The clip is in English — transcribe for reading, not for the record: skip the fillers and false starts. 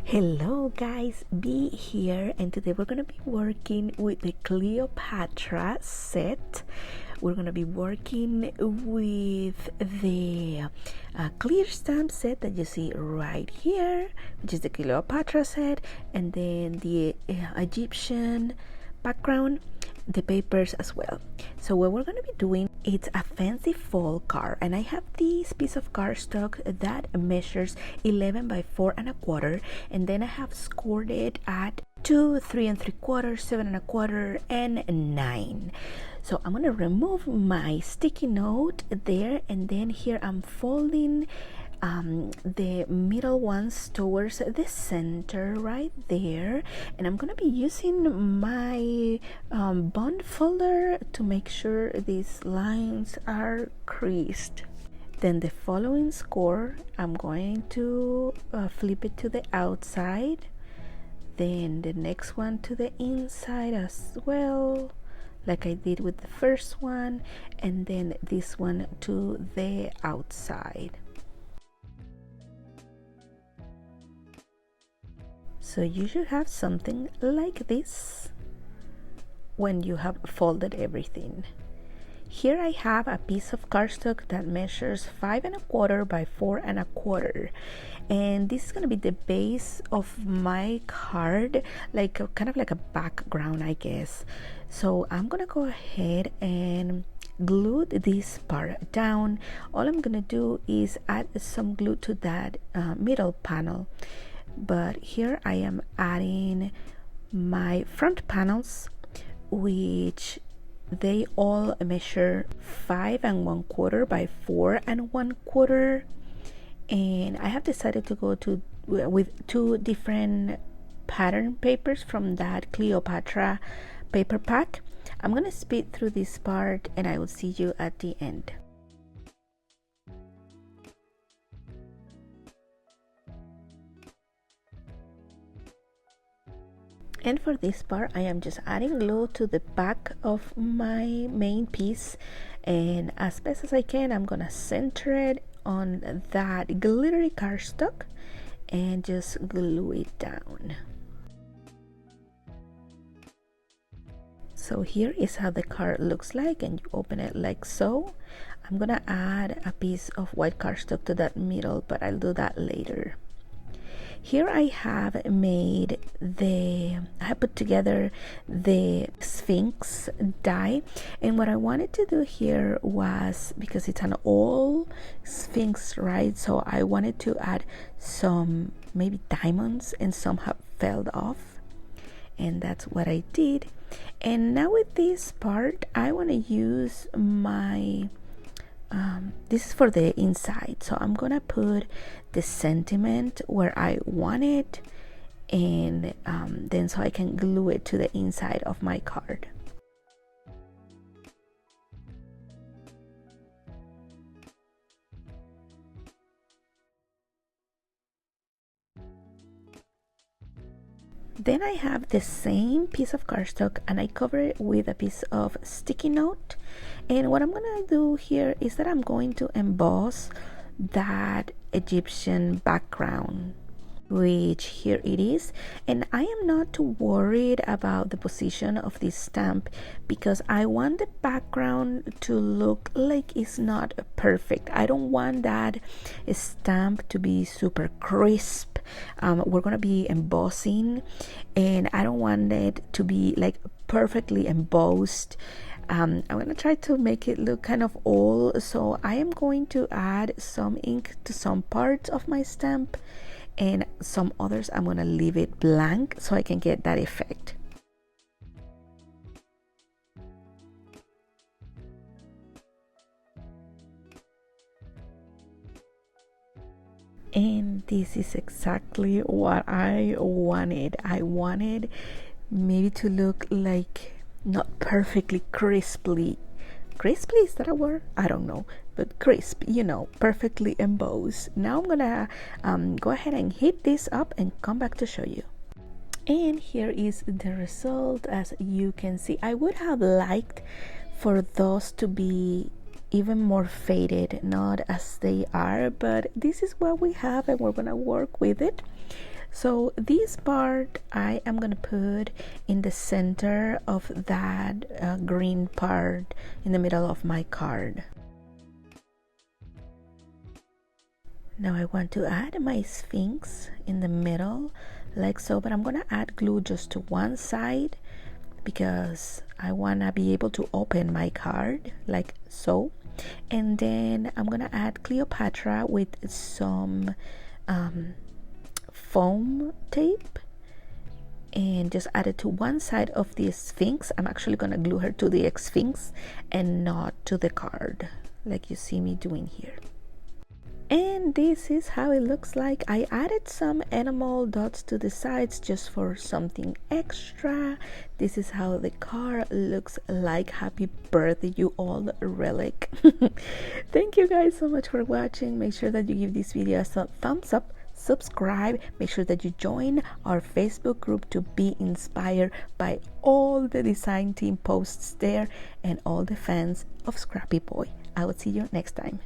Hello guys, B here, and today we're gonna be working with the Cleopatra set. We're gonna be working with the clear stamp set that you see right here, which is the Cleopatra set, and then the Egyptian background, the papers as well. So what we're going to be doing, it's a fancy fall card, and I have this piece of cardstock that measures 11 by 4 1/4, and then I have scored it at 2, 3 3/4, 7 1/4, and 9. So I'm going to remove my sticky note there, and then here I'm folding the middle ones towards the center right there, and I'm gonna be using my bond folder to make sure these lines are creased. Then the following score, I'm going to flip it to the outside, then the next one to the inside as well, like I did with the first one, and then this one to the outside. So you should have something like this when you have folded everything. Here I have a piece of cardstock that measures 5 1/4 by 4 1/4, and this is going to be the base of my card, like kind of like a background, I guess. So I'm going to go ahead and glue this part down. All I'm going to do is add some glue to that middle panel. But here I am adding my front panels, which they all measure 5 1/4 by 4 1/4, and I have decided to go with two different pattern papers from that Cleopatra paper pack. I'm gonna speed through this part and I will see you at the end. And for this part, I am just adding glue to the back of my main piece, and as best as I can, I'm gonna center it on that glittery cardstock and just glue it down. So here is how the card looks like, and you open it like so. I'm gonna add a piece of white cardstock to that middle, but I'll do that later. Here I have put together the Sphinx die, and what I wanted to do here was, because it's an old Sphinx, right, so I wanted to add some maybe diamonds, and some have fell off, and that's what I did. And now with this part, I want to use my this is for the inside, so I'm gonna put the sentiment where I want it, and then so I can glue it to the inside of my card. Then I have the same piece of cardstock, and I cover it with a piece of sticky note. And what I'm gonna do here is that I'm going to emboss that Egyptian background, which here it is. And I am not too worried about the position of this stamp, because I want the background to look like it's not perfect. I don't want that stamp to be super crisp. We're gonna be embossing, and I don't want it to be like perfectly embossed. I'm gonna try to make it look kind of old, so I am going to add some ink to some parts of my stamp, and some others I'm gonna leave it blank so I can get that effect. And this is exactly what I wanted. I wanted maybe to look like not perfectly crisply, is that a word? I don't know, but crisp, perfectly embossed. Now I'm gonna go ahead and heat this up and come back to show you. And here is the result. As you can see, I would have liked for those to be even more faded, not as they are, but this is what we have, and we're gonna work with it. So this part I am gonna put in the center of that green part in the middle of my card. Now I want to add my Sphinx in the middle like so, but I'm gonna add glue just to one side because I wanna be able to open my card like so. And then I'm gonna add Cleopatra with some foam tape and just add it to one side of the Sphinx. I'm actually gonna glue her to the Sphinx and not to the card like you see me doing here. And this is how it looks like. I added some enamel dots to the sides just for something extra. This is how the card looks like. Happy birthday, you all relic. Thank you guys so much for watching. Make sure that you give this video a thumbs up, subscribe, make sure that you join our Facebook group to be inspired by all the design team posts there and all the fans of Scrappy Boy. I will see you next time.